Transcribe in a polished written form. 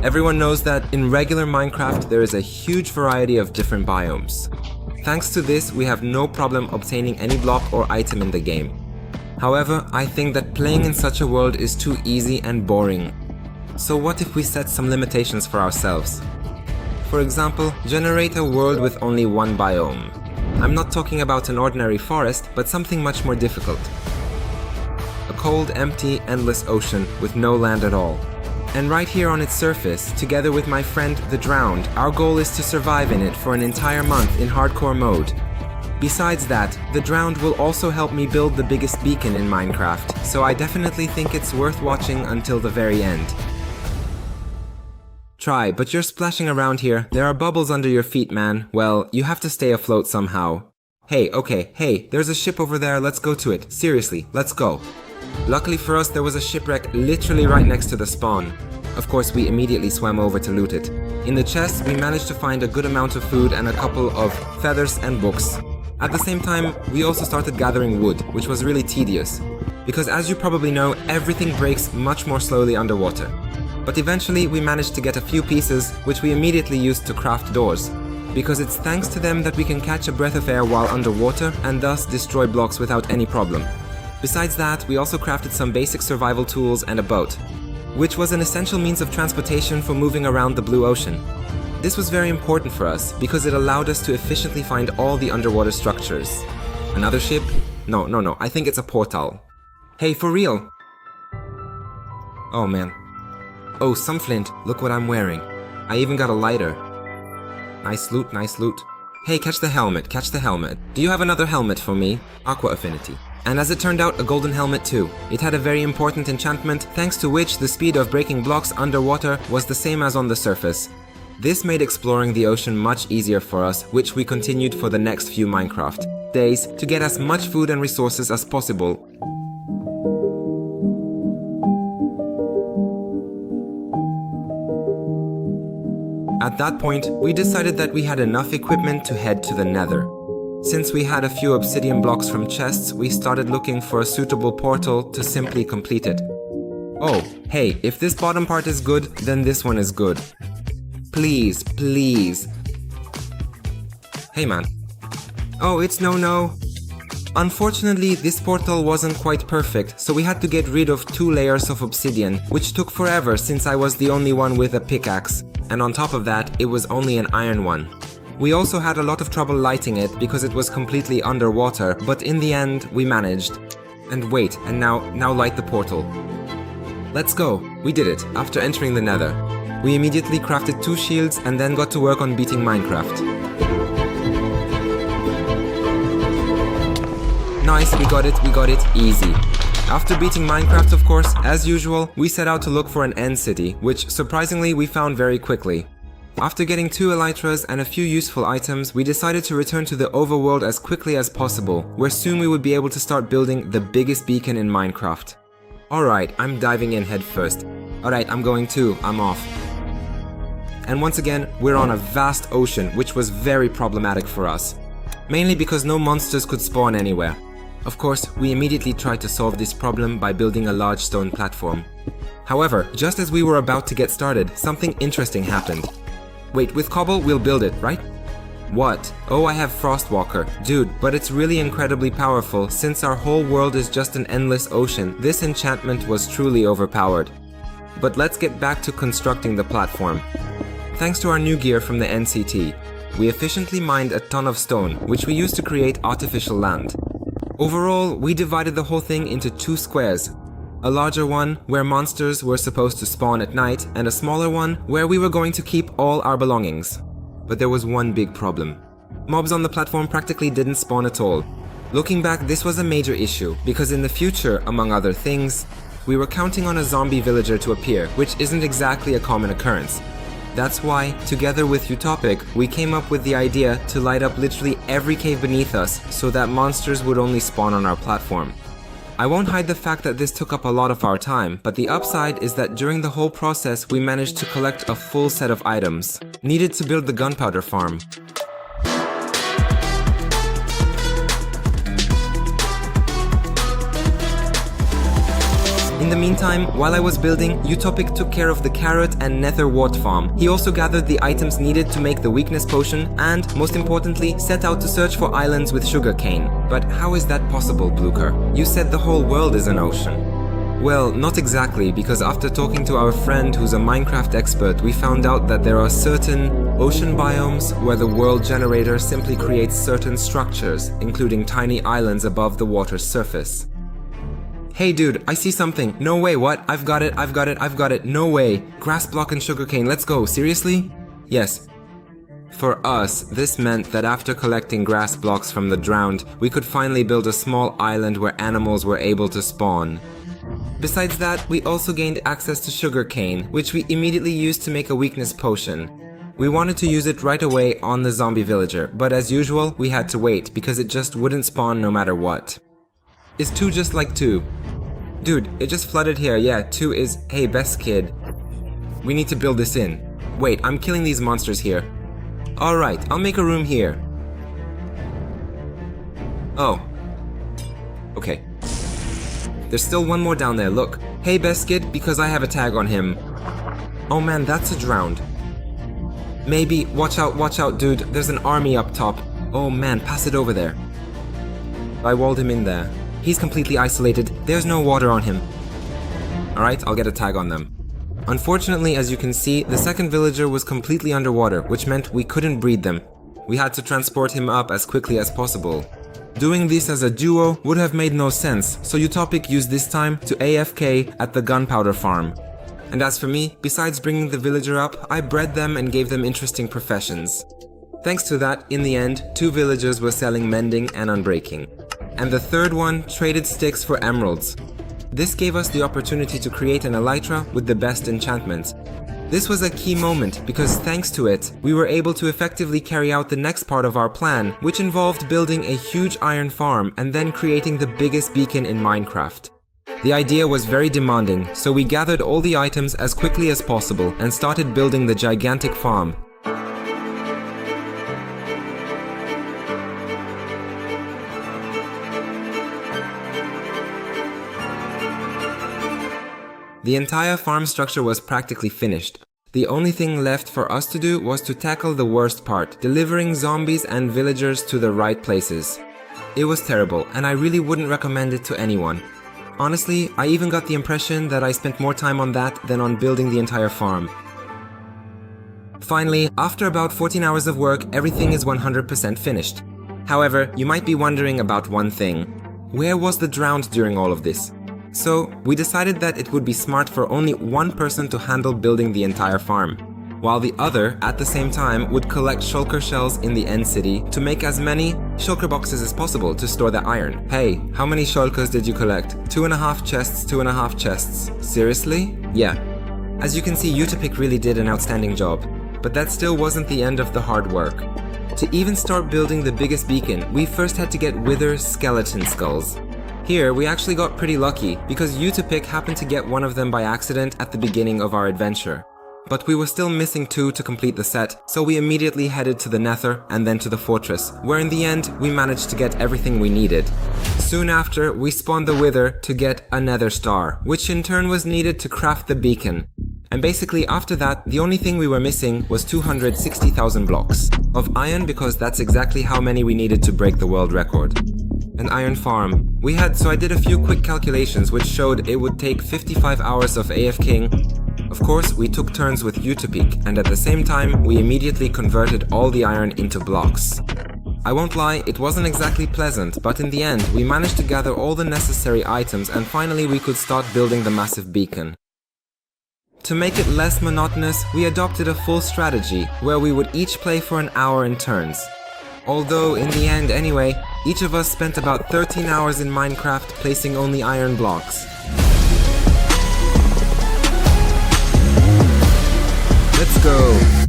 Everyone knows that in regular Minecraft there is a huge variety of different biomes. Thanks to this, we have no problem obtaining any block or item in the game. However, I think that playing in such a world is too easy and boring. So what if we set some limitations for ourselves? For example, generate a world with only one biome. I'm not talking about an ordinary forest, but something much more difficult. A cold, empty, endless ocean with no land at all. And right here on its surface, together with my friend The Drowned, our goal is to survive in it for an entire month in hardcore mode. Besides that, The Drowned will also help me build the biggest beacon in Minecraft, so I definitely think it's worth watching until the very end. Try, but you're splashing around here. There are bubbles under your feet, man. Well, you have to stay afloat somehow. Hey, there's a ship over there, let's go to it. Seriously, let's go. Luckily for us, there was a shipwreck literally right next to the spawn. Of course, we immediately swam over to loot it. In the chest, we managed to find a good amount of food and a couple of feathers and books. At the same time, we also started gathering wood, which was really tedious. Because as you probably know, everything breaks much more slowly underwater. But eventually, we managed to get a few pieces, which we immediately used to craft doors. Because it's thanks to them that we can catch a breath of air while underwater and thus destroy blocks without any problem. Besides that, we also crafted some basic survival tools and a boat, which was an essential means of transportation for moving around the blue ocean. This was very important for us because it allowed us to efficiently find all the underwater structures. Another ship? No, I think it's a portal. Hey, for real? Oh man. Oh, some flint, look what I'm wearing. I even got a lighter. Nice loot. Hey, catch the helmet. Do you have another helmet for me? Aqua affinity. And as it turned out, a golden helmet too. It had a very important enchantment, thanks to which the speed of breaking blocks underwater was the same as on the surface. This made exploring the ocean much easier for us, which we continued for the next few Minecraft days to get as much food and resources as possible. At that point, we decided that we had enough equipment to head to the Nether. Since we had a few obsidian blocks from chests, we started looking for a suitable portal to simply complete it. Oh, hey, if this bottom part is good, then this one is good. Please. Hey man. Oh, it's no. Unfortunately, this portal wasn't quite perfect, so we had to get rid of 2 layers of obsidian, which took forever since I was the only one with a pickaxe. And on top of that, it was only an iron one. We also had a lot of trouble lighting it because it was completely underwater, but in the end, we managed. And wait, and now light the portal. Let's go! We did it, after entering the Nether. We immediately crafted 2 shields and then got to work on beating Minecraft. Nice, we got it, easy. After beating Minecraft, of course, as usual, we set out to look for an end city, which surprisingly we found very quickly. After getting 2 elytras and a few useful items, we decided to return to the overworld as quickly as possible, where soon we would be able to start building the biggest beacon in Minecraft. Alright, I'm diving in head first. Alright, I'm going too, I'm off. And once again, we're on a vast ocean, which was very problematic for us. Mainly because no monsters could spawn anywhere. Of course, we immediately tried to solve this problem by building a large stone platform. However, just as we were about to get started, something interesting happened. Wait, with cobble, we'll build it, right? What? Oh, I have Frostwalker. Dude, but it's really incredibly powerful. Since our whole world is just an endless ocean, this enchantment was truly overpowered. But let's get back to constructing the platform. Thanks to our new gear from the NCT, we efficiently mined a ton of stone, which we used to create artificial land. Overall, we divided the whole thing into 2 squares. A larger one, where monsters were supposed to spawn at night, and a smaller one, where we were going to keep all our belongings. But there was one big problem. Mobs on the platform practically didn't spawn at all. Looking back, this was a major issue, because in the future, among other things, we were counting on a zombie villager to appear, which isn't exactly a common occurrence. That's why, together with Utopic, we came up with the idea to light up literally every cave beneath us so that monsters would only spawn on our platform. I won't hide the fact that this took up a lot of our time, but the upside is that during the whole process we managed to collect a full set of items needed to build the gunpowder farm. In the meantime, while I was building, Utopic took care of the carrot and nether wart farm. He also gathered the items needed to make the weakness potion and, most importantly, set out to search for islands with sugarcane. But how is that possible, Blucher? You said the whole world is an ocean. Well, not exactly, because after talking to our friend who's a Minecraft expert, we found out that there are certain ocean biomes where the world generator simply creates certain structures, including tiny islands above the water's surface. Hey dude, I see something. No way, what? I've got it. No way. Grass block and sugarcane, let's go. Seriously? Yes. For us, this meant that after collecting grass blocks from the drowned, we could finally build a small island where animals were able to spawn. Besides that, we also gained access to sugarcane, which we immediately used to make a weakness potion. We wanted to use it right away on the zombie villager, but as usual, we had to wait because it just wouldn't spawn no matter what. Is 2 just like 2? Dude, it just flooded here. Yeah, 2 is, hey, best kid. We need to build this in. Wait, I'm killing these monsters here. Alright, I'll make a room here. Oh. Okay. There's still one more down there, look. Hey Beskid, because I have a tag on him. Oh man, that's a drowned. Maybe, watch out dude, there's an army up top. Oh man, pass it over there. I walled him in there. He's completely isolated, there's no water on him. Alright, I'll get a tag on them. Unfortunately, as you can see, the second villager was completely underwater, which meant we couldn't breed them. We had to transport him up as quickly as possible. Doing this as a duo would have made no sense, so Utopic used this time to AFK at the gunpowder farm. And as for me, besides bringing the villager up, I bred them and gave them interesting professions. Thanks to that, in the end, 2 villagers were selling mending and unbreaking. And the third one traded sticks for emeralds. This gave us the opportunity to create an elytra with the best enchantments. This was a key moment because thanks to it, we were able to effectively carry out the next part of our plan, which involved building a huge iron farm and then creating the biggest beacon in Minecraft. The idea was very demanding, so we gathered all the items as quickly as possible and started building the gigantic farm. The entire farm structure was practically finished. The only thing left for us to do was to tackle the worst part, delivering zombies and villagers to the right places. It was terrible, and I really wouldn't recommend it to anyone. Honestly, I even got the impression that I spent more time on that than on building the entire farm. Finally, after about 14 hours of work, everything is 100% finished. However, you might be wondering about one thing. Where was the drowned during all of this? So, we decided that it would be smart for only one person to handle building the entire farm, while the other, at the same time, would collect shulker shells in the end city to make as many shulker boxes as possible to store the iron. Hey, how many shulkers did you collect? 2.5 chests, 2.5 chests. Seriously? Yeah. As you can see, Utopic really did an outstanding job, but that still wasn't the end of the hard work. To even start building the biggest beacon, we first had to get wither skeleton skulls. Here, we actually got pretty lucky, because Utopic happened to get one of them by accident at the beginning of our adventure. But we were still missing 2 to complete the set, so we immediately headed to the Nether and then to the fortress, where in the end, we managed to get everything we needed. Soon after, we spawned the Wither to get a Nether star, which in turn was needed to craft the beacon. And basically after that, the only thing we were missing was 260,000 blocks of iron, because that's exactly how many we needed to break the world record. An iron farm. So I did a few quick calculations which showed it would take 55 hours of AFKing. Of course, we took turns with Utopic, and at the same time, we immediately converted all the iron into blocks. I won't lie, it wasn't exactly pleasant, but in the end, we managed to gather all the necessary items and finally we could start building the massive beacon. To make it less monotonous, we adopted a full strategy, where we would each play for an hour in turns. Although, in the end anyway, each of us spent about 13 hours in Minecraft placing only iron blocks. Let's go!